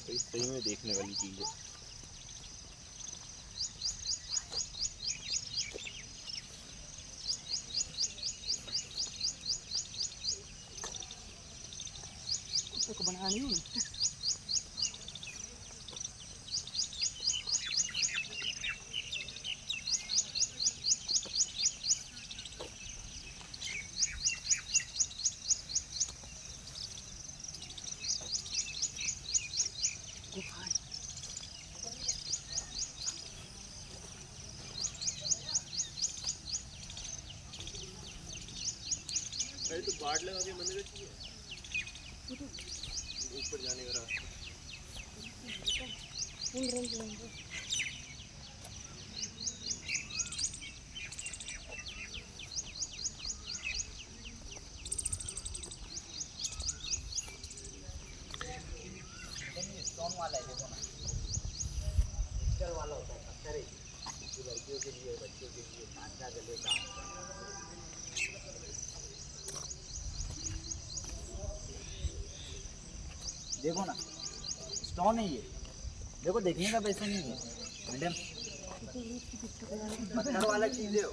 तो इस सही में देखने वाली चीज़ है। को बनानी हूँ अरे तो बाट लगा के मंदिर चाहिए ऊपर जाने का रास्ता। स्टोन वाला है, देखो ना क्रिस्टल वाला होता है, पत्थर है जो लड़कियों के लिए, बच्चों के लिए, कांचा गले का। देखो ना स्टोन है ये, देखो देखने का पैसा नहीं है मैडम, पत्थर वाला चीज है।